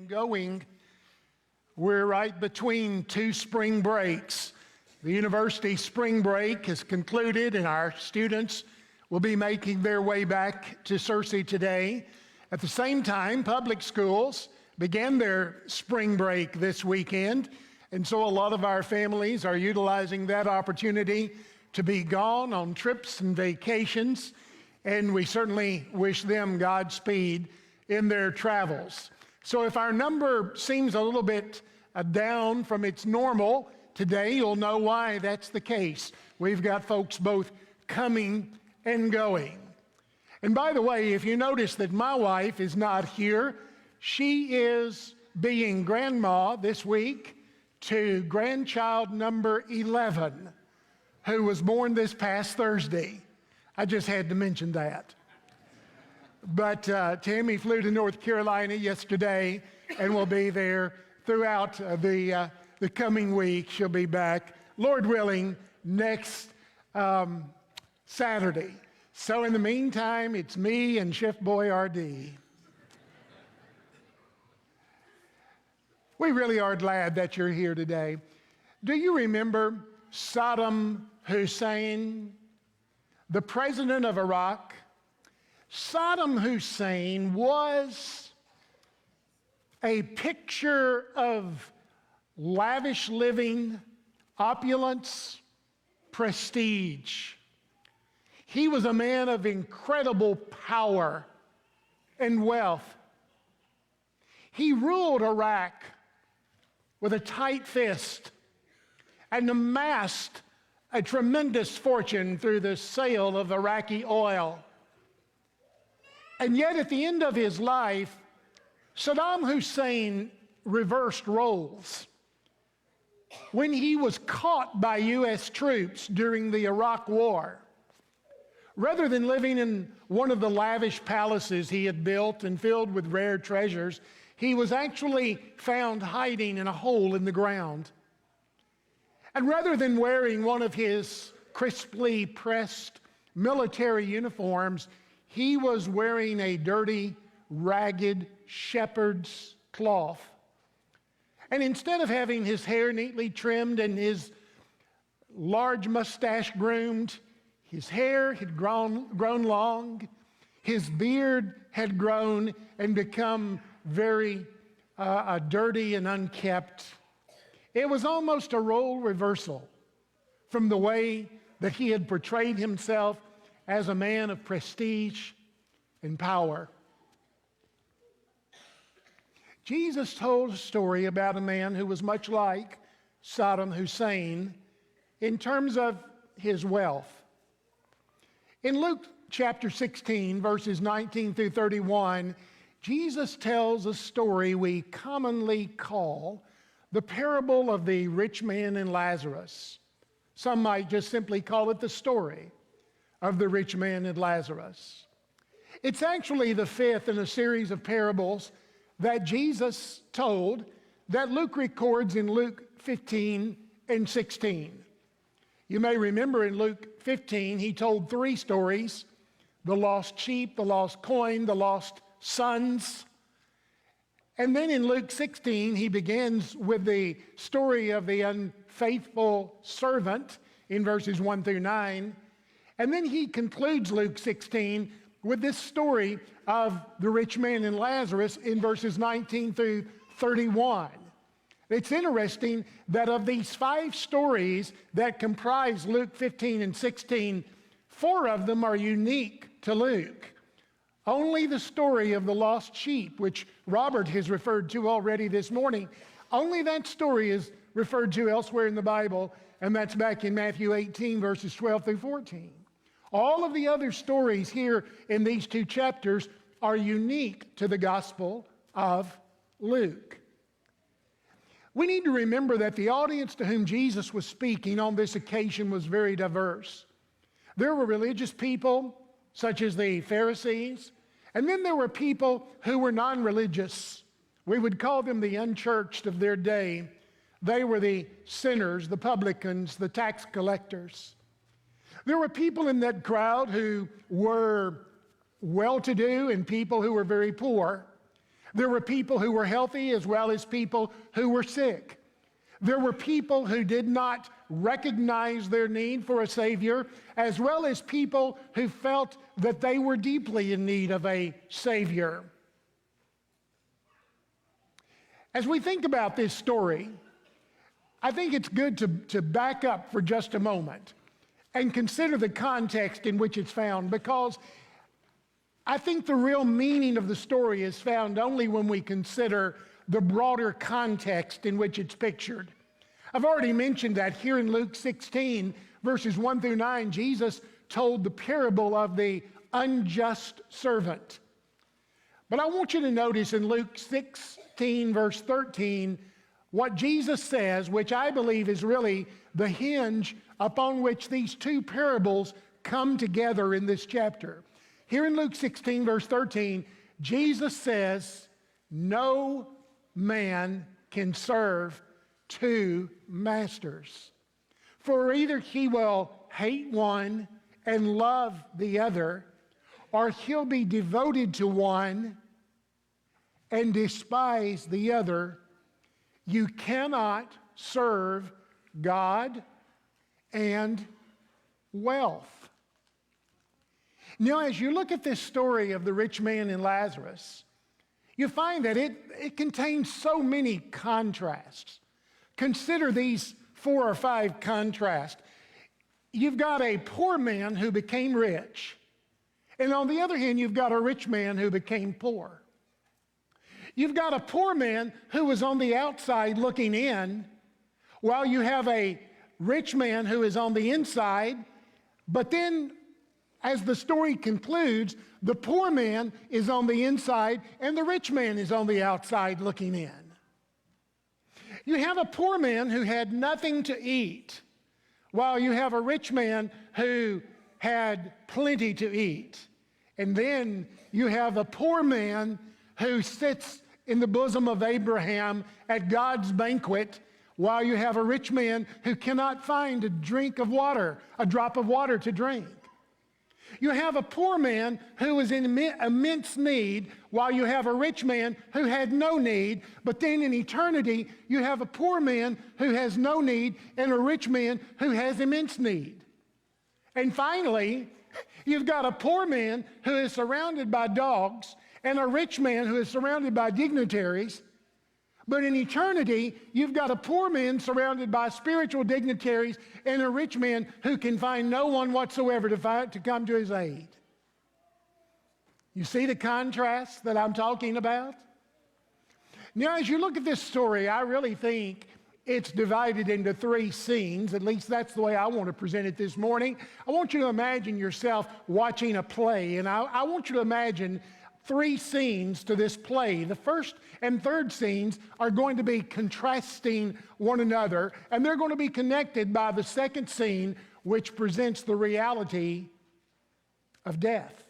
and going. We're right between two spring breaks. The university spring break has concluded and our students will be making their way back to Searcy today. At the same time, public schools began their spring break this weekend, and so a lot of our families are utilizing that opportunity to be gone on trips and vacations, and we certainly wish them Godspeed in their travels. So if our number seems a little bit down from its normal today, you'll know why that's the case. We've got folks both coming and going. And by the way, if you notice that my wife is not here, she is being grandma this week to grandchild number 11, who was born this past Thursday. I just had to mention that. But Tammy flew to North Carolina yesterday and will be there throughout the coming week. She'll be back, Lord willing, next Saturday. So in the meantime, it's me and Chef Boy RD. We really are glad that you're here today. Do you remember Saddam Hussein, the president of Iraq? Saddam Hussein was a picture of lavish living, opulence, prestige. He was a man of incredible power and wealth. He ruled Iraq with a tight fist and amassed a tremendous fortune through the sale of Iraqi oil. And yet at the end of his life, Saddam Hussein reversed roles. When he was caught by U.S. troops during the Iraq War, rather than living in one of the lavish palaces he had built and filled with rare treasures, he was actually found hiding in a hole in the ground. And rather than wearing one of his crisply pressed military uniforms, he was wearing a dirty, ragged shepherd's cloth. And instead of having his hair neatly trimmed and his large mustache groomed, his hair had grown long, his beard had grown and become very dirty and unkept. It was almost a role reversal from the way that he had portrayed himself as a man of prestige and power. Jesus told a story about a man who was much like Saddam Hussein in terms of his wealth. In Luke chapter 16, verses 19 through 31, Jesus tells a story we commonly call the parable of the rich man and Lazarus. Some might just simply call it the story of the rich man and Lazarus. It's actually the fifth in a series of parables that Jesus told that Luke records in Luke 15 and 16. You may remember in Luke 15, he told three stories: the lost sheep, the lost coin, the lost sons. And then in Luke 16, he begins with the story of the unfaithful servant in verses 1 through 9. And then he concludes Luke 16 with this story of the rich man and Lazarus in verses 19 through 31. It's interesting that of these five stories that comprise Luke 15 and 16, four of them are unique to Luke. Only the story of the lost sheep, which Robert has referred to already this morning, only that story is referred to elsewhere in the Bible, and that's back in Matthew 18, verses 12 through 14. All of the other stories here in these two chapters are unique to the Gospel of Luke. We need to remember that the audience to whom Jesus was speaking on this occasion was very diverse. There were religious people, such as the Pharisees, and then there were people who were non-religious. We would call them the unchurched of their day. They were the sinners, the publicans, the tax collectors. There were people in that crowd who were well-to-do and people who were very poor. There were people who were healthy as well as people who were sick. There were people who did not recognize their need for a Savior, as well as people who felt that they were deeply in need of a Savior. As we think about this story, I think it's good to back up for just a moment and consider the context in which it's found, because I think the real meaning of the story is found only when we consider the broader context in which it's pictured. I've already mentioned that here in Luke 16, verses 1 through 9, Jesus told the parable of the unjust servant. But I want you to notice in Luke 16, verse 13, what Jesus says, which I believe is really the hinge upon which these two parables come together in this chapter. Here in Luke 16, verse 13, Jesus says, "No man can serve two masters. For either he will hate one and love the other, or he'll be devoted to one and despise the other. You cannot serve God and wealth." Now, as you look at this story of the rich man and Lazarus, you find that it contains so many contrasts. Consider these 4 or 5 contrasts. You've got a poor man who became rich, and on the other hand, you've got a rich man who became poor. You've got a poor man who was on the outside looking in, while you have a rich man who is on the inside. But then, as the story concludes, the poor man is on the inside and the rich man is on the outside looking in. You have a poor man who had nothing to eat, while you have a rich man who had plenty to eat. And then you have a poor man who sits in the bosom of Abraham at God's banquet, while you have a rich man who cannot find a drink of water, a drop of water to drink. You have a poor man who is in immense need, while you have a rich man who had no need. But then in eternity, you have a poor man who has no need and a rich man who has immense need. And finally, you've got a poor man who is surrounded by dogs and a rich man who is surrounded by dignitaries. But in eternity, you've got a poor man surrounded by spiritual dignitaries and a rich man who can find no one whatsoever to come to his aid. You see the contrast that I'm talking about? Now, as you look at this story, I really think it's divided into 3 scenes. At least that's the way I want to present it this morning. I want you to imagine yourself watching a play, and I want you to imagine 3 scenes to this play. The first and third scenes are going to be contrasting one another, and they're going to be connected by the second scene, which presents the reality of death.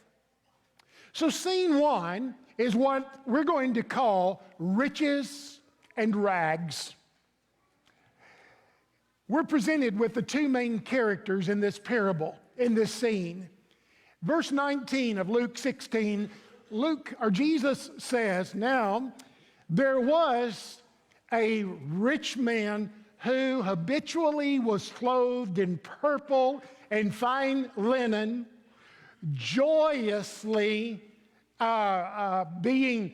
So scene 1 is what we're going to call riches and rags. We're presented with the 2 main characters in this parable, in this scene. Verse 19 of Luke 16, Jesus says, "Now there was a rich man who habitually was clothed in purple and fine linen, joyously faring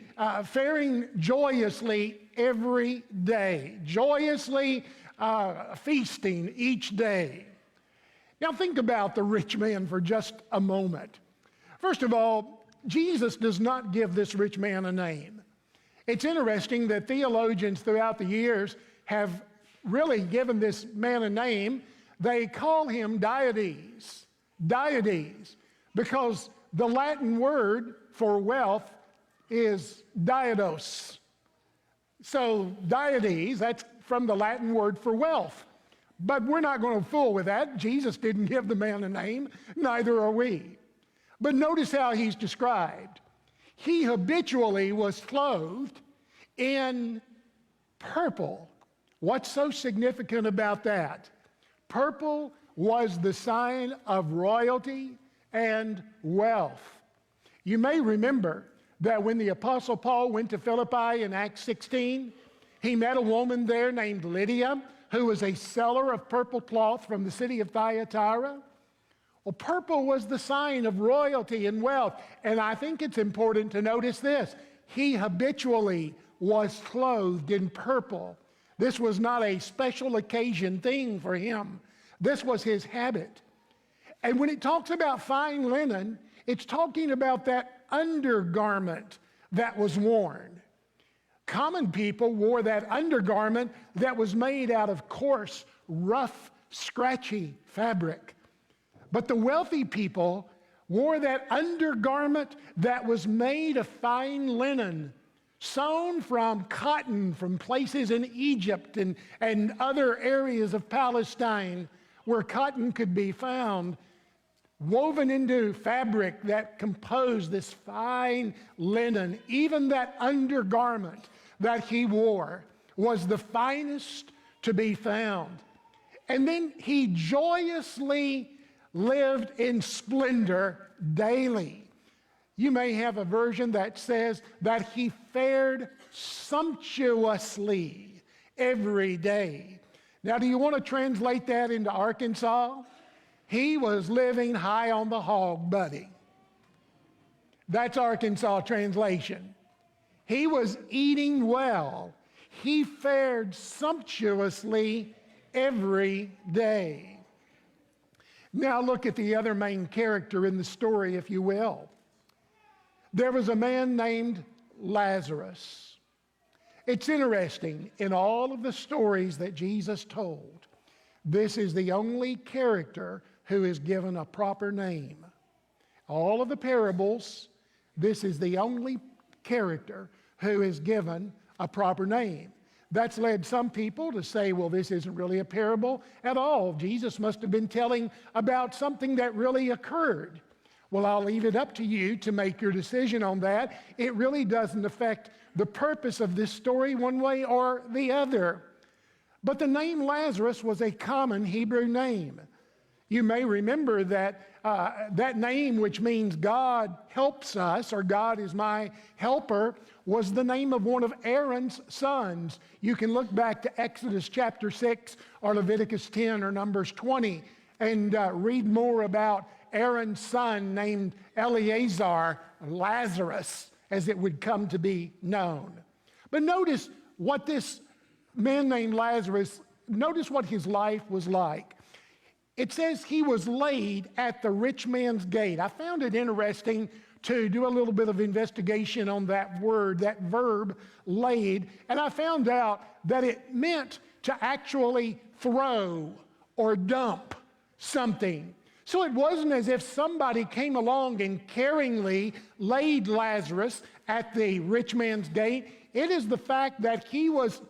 joyously every day, joyously feasting each day." Now think about the rich man for just a moment. First of all, Jesus does not give this rich man a name. It's interesting that theologians throughout the years have really given this man a name. They call him Diodes, because the Latin word for wealth is diodos. So Diodes, that's from the Latin word for wealth. But we're not going to fool with that. Jesus didn't give the man a name, neither are we. But notice how he's described. He habitually was clothed in purple. What's so significant about that? Purple was the sign of royalty and wealth. You may remember that when the Apostle Paul went to Philippi in Acts 16, he met a woman there named Lydia, who was a seller of purple cloth from the city of Thyatira. Well, purple was the sign of royalty and wealth. And I think it's important to notice this. He habitually was clothed in purple. This was not a special occasion thing for him. This was his habit. And when it talks about fine linen, it's talking about that undergarment that was worn. Common people wore that undergarment that was made out of coarse, rough, scratchy fabric. But the wealthy people wore that undergarment that was made of fine linen, sewn from cotton from places in Egypt and other areas of Palestine where cotton could be found, woven into fabric that composed this fine linen. Even that undergarment that he wore was the finest to be found. And then he joyously lived in splendor daily. You may have a version that says that he fared sumptuously every day. Now, do you want to translate that into Arkansas? He was living high on the hog, buddy. That's Arkansas translation. He was eating well. He fared sumptuously every day. Now look at the other main character in the story, if you will. There was a man named Lazarus. It's interesting, in all of the stories that Jesus told, this is the only character who is given a proper name. All of the parables, this is the only character who is given a proper name. That's led some people to say, well, this isn't really a parable at all. Jesus must have been telling about something that really occurred. Well, I'll leave it up to you to make your decision on that. It really doesn't affect the purpose of this story one way or the other. But the name Lazarus was a common Hebrew name. You may remember that that name, which means God helps us, or God is my helper, was the name of one of Aaron's sons. You can look back to Exodus chapter 6 or Leviticus 10 or Numbers 20 and read more about Aaron's son named Eleazar, Lazarus, as it would come to be known. But notice what this man named Lazarus, notice what his life was like. It says he was laid at the rich man's gate. I found it interesting to do a little bit of investigation on that word, that verb, laid, and I found out that it meant to actually throw or dump something. So it wasn't as if somebody came along and caringly laid Lazarus at the rich man's gate. It is the fact that he was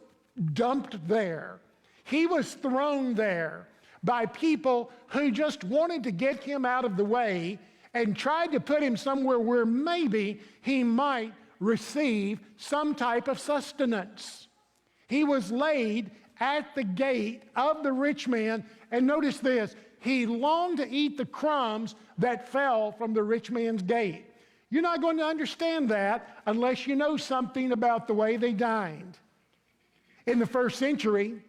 dumped there. He was thrown there by people who just wanted to get him out of the way and tried to put him somewhere where maybe he might receive some type of sustenance. He was laid at the gate of the rich man, and notice this, he longed to eat the crumbs that fell from the rich man's gate. You're not going to understand that unless you know something about the way they dined. In the first century,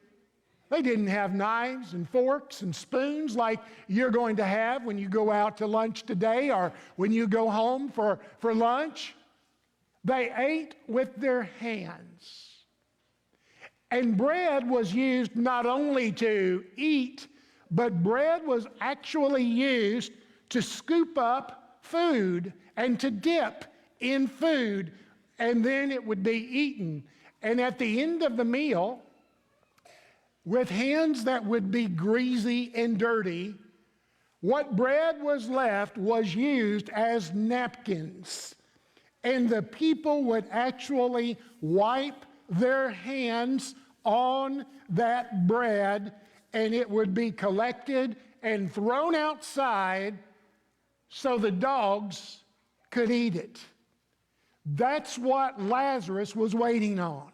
they didn't have knives and forks and spoons like you're going to have when you go out to lunch today or when you go home for lunch. They ate with their hands. And bread was used not only to eat, but bread was actually used to scoop up food and to dip in food, and then it would be eaten. And at the end of the meal, with hands that would be greasy and dirty, what bread was left was used as napkins. And the people would actually wipe their hands on that bread, and it would be collected and thrown outside so the dogs could eat it. That's what Lazarus was waiting on.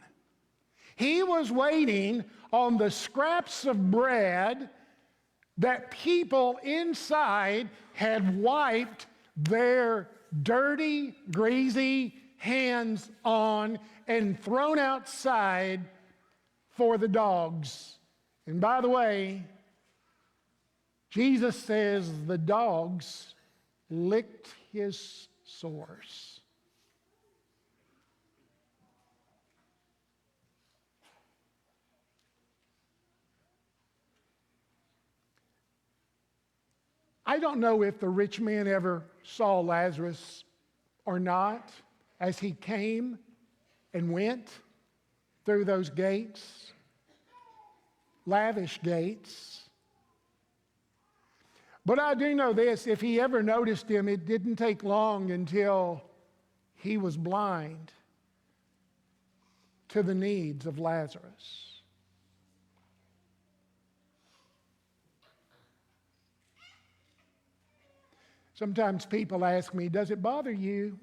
He was waiting on the scraps of bread that people inside had wiped their dirty, greasy hands on and thrown outside for the dogs. And by the way, Jesus says the dogs licked his sores. I don't know if the rich man ever saw Lazarus or not as he came and went through those gates, lavish gates. But I do know this, if he ever noticed him, it didn't take long until he was blind to the needs of Lazarus. Sometimes people ask me, does it bother you?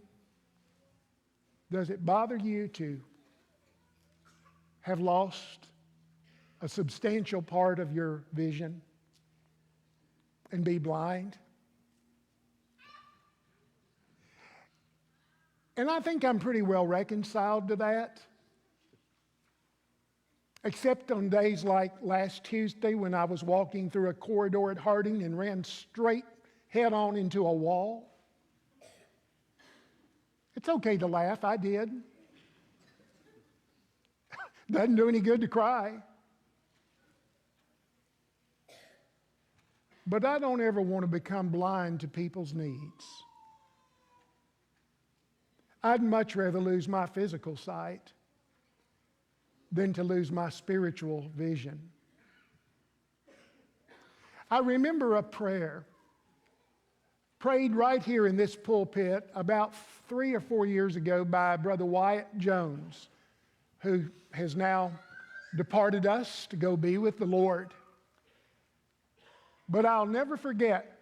Does it bother you to have lost a substantial part of your vision and be blind? And I think I'm pretty well reconciled to that. Except on days like last Tuesday when I was walking through a corridor at Harding and ran straight head on into a wall. It's okay to laugh, I did. Doesn't do any good to cry. But I don't ever want to become blind to people's needs. I'd much rather lose my physical sight than to lose my spiritual vision. I remember a prayer prayed right here in this pulpit about 3 or 4 years ago by Brother Wyatt Jones, who has now departed us to go be with the Lord. But I'll never forget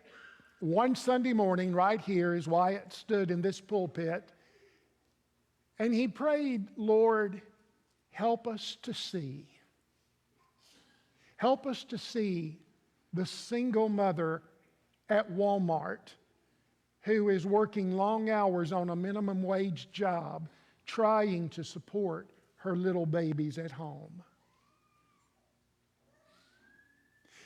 one Sunday morning right here as Wyatt stood in this pulpit, and he prayed, Lord, help us to see. Help us to see the single mother at Walmart who is working long hours on a minimum wage job trying to support her little babies at home.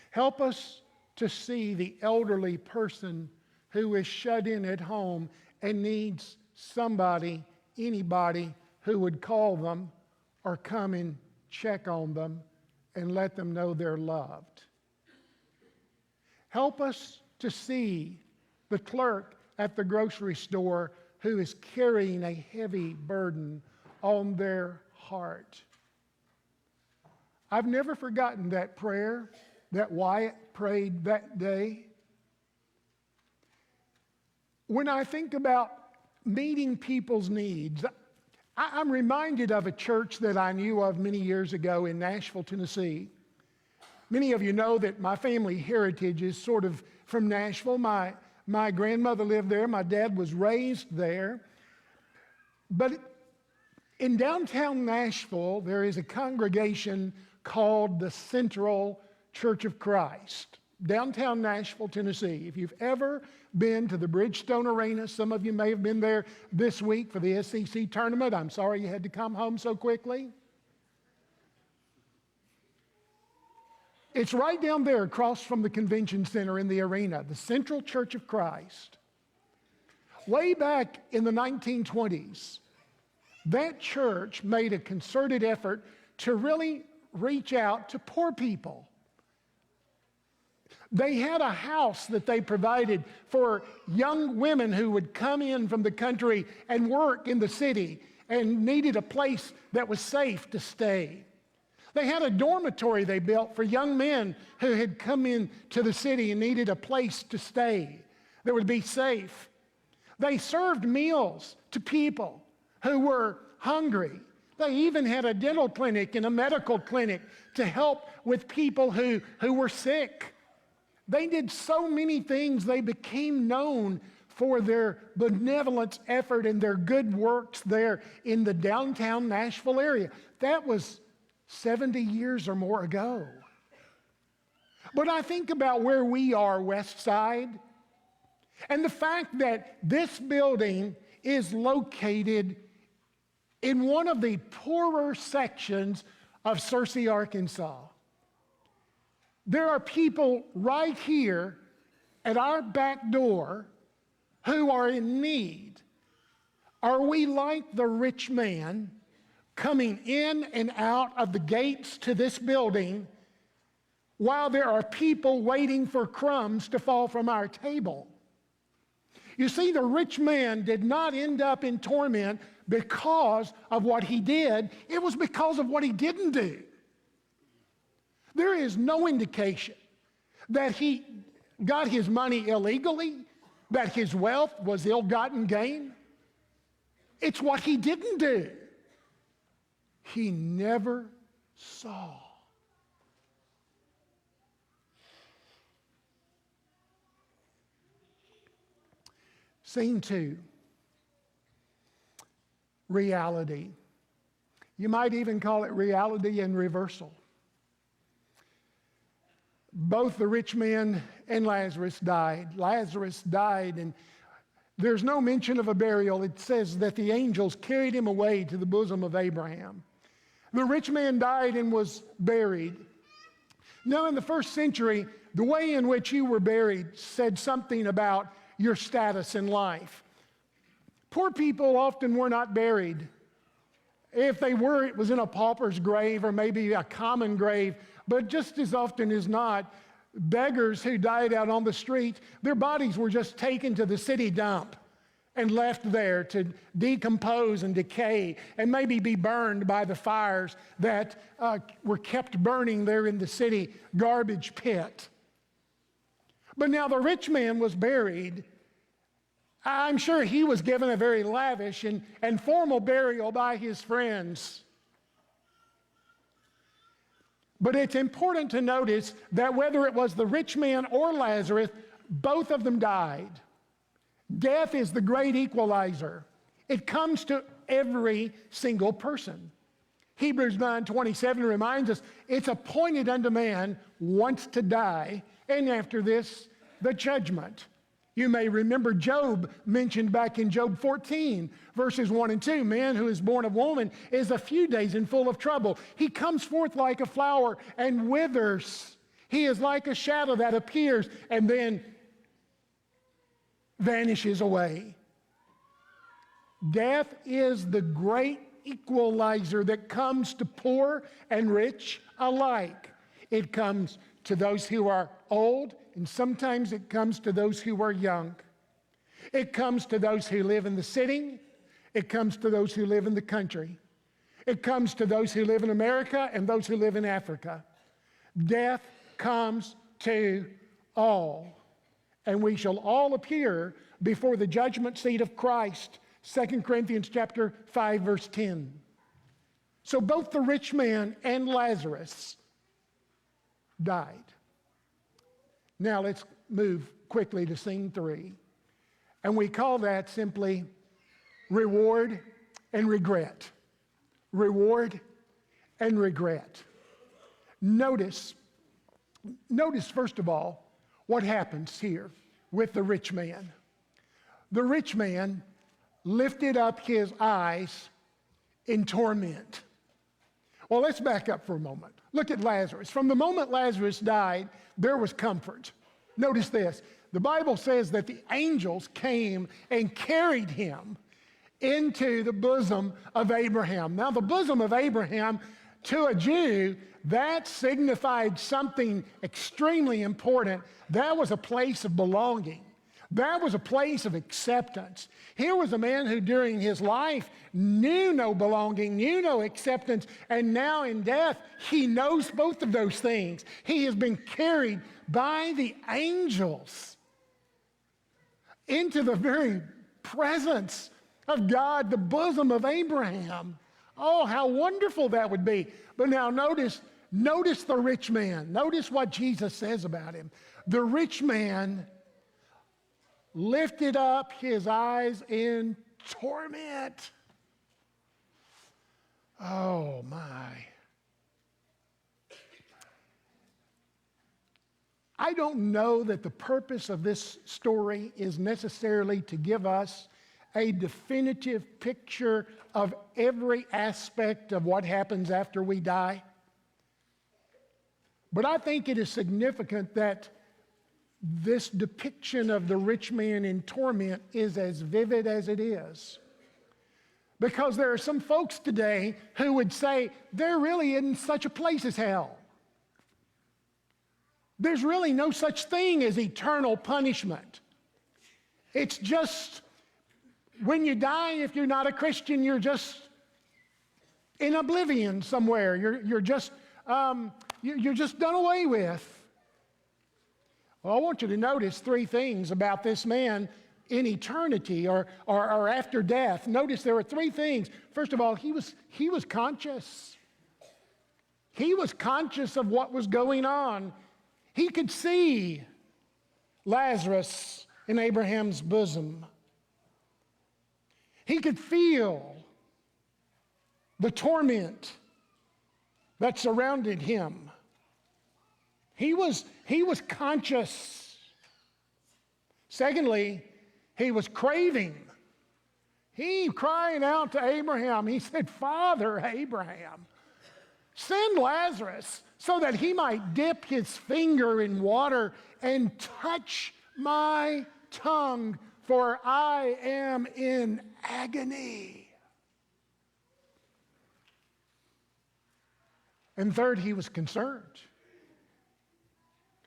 Help us to see the elderly person who is shut in at home and needs somebody, anybody who would call them or come and check on them and let them know they're loved. Help us to see the clerk at the grocery store who is carrying a heavy burden on their heart. I've never forgotten that prayer that Wyatt prayed that day. When I think about meeting people's needs, I'm reminded of a church that I knew of many years ago in Nashville, Tennessee. Many of you know that my family heritage is sort of from Nashville. My grandmother lived there. My dad was raised there. But in downtown Nashville, there is a congregation called the Central Church of Christ. Downtown Nashville, Tennessee. If you've ever been to the Bridgestone Arena, some of you may have been there this week for the SEC tournament. I'm sorry you had to come home so quickly. It's right down there across from the convention center in the arena, the Central Church of Christ. Way back in the 1920s, that church made a concerted effort to really reach out to poor people. They had a house that they provided for young women who would come in from the country and work in the city and needed a place that was safe to stay. They had a dormitory they built for young men who had come in to the city and needed a place to stay that would be safe. They served meals to people who were hungry. They even had a dental clinic and a medical clinic to help with people who were sick. They did so many things. They became known for their benevolence effort and their good works there in the downtown Nashville area. That was 70 years or more ago. But I think about where we are, West Side, and the fact that this building is located in one of the poorer sections of Searcy, Arkansas. There are people right here at our back door who are in need. Are we like the rich man coming in and out of the gates to this building while there are people waiting for crumbs to fall from our table? You see, the rich man did not end up in torment because of what he did. It was because of what he didn't do. There is no indication that he got his money illegally, that his wealth was ill-gotten gain. It's what he didn't do. He never saw. Scene 2, reality. You might even call it reality in reversal. Both the rich man and Lazarus died. Lazarus died, and there's no mention of a burial. It says that the angels carried him away to the bosom of Abraham. The rich man died and was buried. Now, in the first century, the way in which you were buried said something about your status in life. Poor people often were not buried. If they were, it was in a pauper's grave or maybe a common grave. But just as often as not, beggars who died out on the street, their bodies were just taken to the city dump and left there to decompose and decay and maybe be burned by the fires that were kept burning there in the city garbage pit. But now the rich man was buried. I'm sure he was given a very lavish and formal burial by his friends. But it's important to notice that whether it was the rich man or Lazarus, both of them died. Death is the great equalizer. It comes to every single person. Hebrews 9:27 reminds us, it's appointed unto man once to die, and after this, the judgment. You may remember Job mentioned back in Job 14, verses 1 and 2. Man who is born of woman is a few days and full of trouble. He comes forth like a flower and withers. He is like a shadow that appears and then vanishes away. Death is the great equalizer that comes to poor and rich alike. It comes to those who are old, and sometimes it comes to those who are young. It comes to those who live in the city. It comes to those who live in the country. It comes to those who live in America and those who live in Africa. Death comes to all, and we shall all appear before the judgment seat of Christ. 2 Corinthians chapter 5, verse 10. So both the rich man and Lazarus died. Now let's move quickly to scene 3. And we call that simply reward and regret. Reward and regret. Notice first of all what happens here with the rich man. The rich man lifted up his eyes in torment. Well, let's back up for a moment. Look at Lazarus. From the moment Lazarus died, there was comfort. Notice this. The Bible says that the angels came and carried him into the bosom of Abraham. Now, the bosom of Abraham, to a Jew, that signified something extremely important. That was a place of belonging. That was a place of acceptance. Here was a man who during his life knew no belonging, knew no acceptance, and now in death, he knows both of those things. He has been carried by the angels into the very presence of God, the bosom of Abraham. Oh, how wonderful that would be. But now notice the rich man. Notice what Jesus says about him. The rich man lifted up his eyes in torment. Oh, my. I don't know that the purpose of this story is necessarily to give us a definitive picture of every aspect of what happens after we die. But I think it is significant that this depiction of the rich man in torment is as vivid as it is. Because there are some folks today who would say there really isn't such a place as hell. There's really no such thing as eternal punishment. It's just when you die, if you're not a Christian, you're just in oblivion somewhere. You're just done away with. Well, I want you to notice three things about this man in eternity or after death. Notice there were three things. First of all, he was conscious. He was conscious of what was going on. He could see Lazarus in Abraham's bosom. He could feel the torment that surrounded him. He was conscious. Secondly, he was craving. He crying out to Abraham. He said, "Father Abraham, send Lazarus so that he might dip his finger in water and touch my tongue, for I am in agony." And third, he was concerned.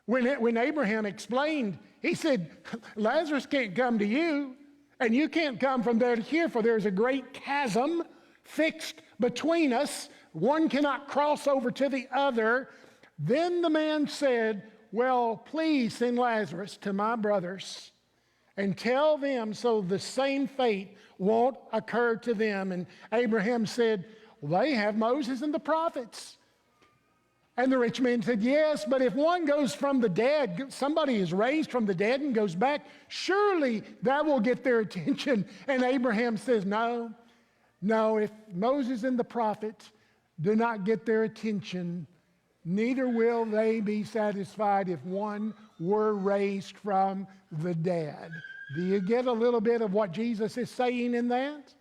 When Abraham explained, he said, "Lazarus can't come to you, and you can't come from there to here, for there's a great chasm fixed between us. One cannot cross over to the other." Then the man said, "Well, please send Lazarus to my brothers and tell them so the same fate won't occur to them." And Abraham said, "Well, they have Moses and the prophets." And the rich man said, "Yes, but if one goes from the dead, somebody is raised from the dead and goes back, surely that will get their attention." And Abraham says, No, if Moses and the prophets do not get their attention, neither will they be satisfied if one were raised from the dead. Do you get a little bit of what Jesus is saying in that?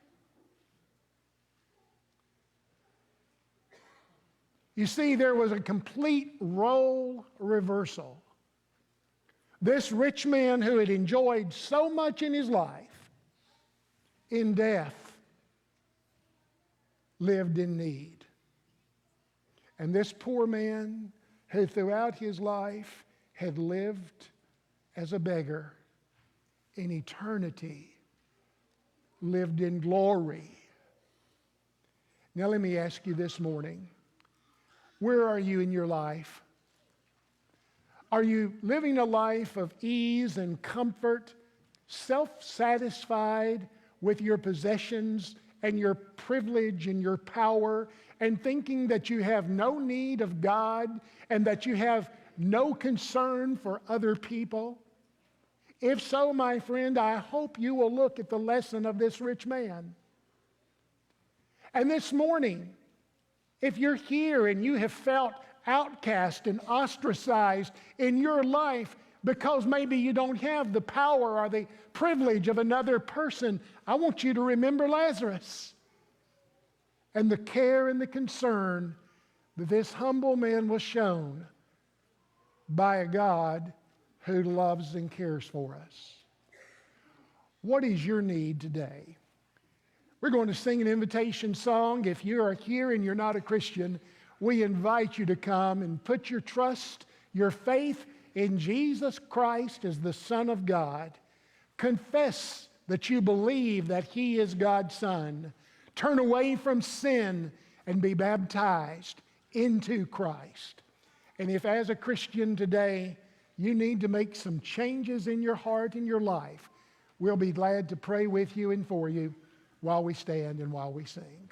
You see, there was a complete role reversal. This rich man who had enjoyed so much in his life, in death, lived in need. And this poor man who throughout his life had lived as a beggar, in eternity lived in glory. Now let me ask you this morning, where are you in your life? Are you living a life of ease and comfort, self-satisfied with your possessions and your privilege and your power, and thinking that you have no need of God and that you have no concern for other people? If so, my friend, I hope you will look at the lesson of this rich man. And this morning, if you're here and you have felt outcast and ostracized in your life because maybe you don't have the power or the privilege of another person, I want you to remember Lazarus and the care and the concern that this humble man was shown by a God who loves and cares for us. What is your need today? We're going to sing an invitation song. If you are here and you're not a Christian, we invite you to come and put your trust, your faith in Jesus Christ as the Son of God. Confess that you believe that He is God's Son. Turn away from sin and be baptized into Christ. And if as a Christian today you need to make some changes in your heart and your life, we'll be glad to pray with you and for you while we stand and while we sing.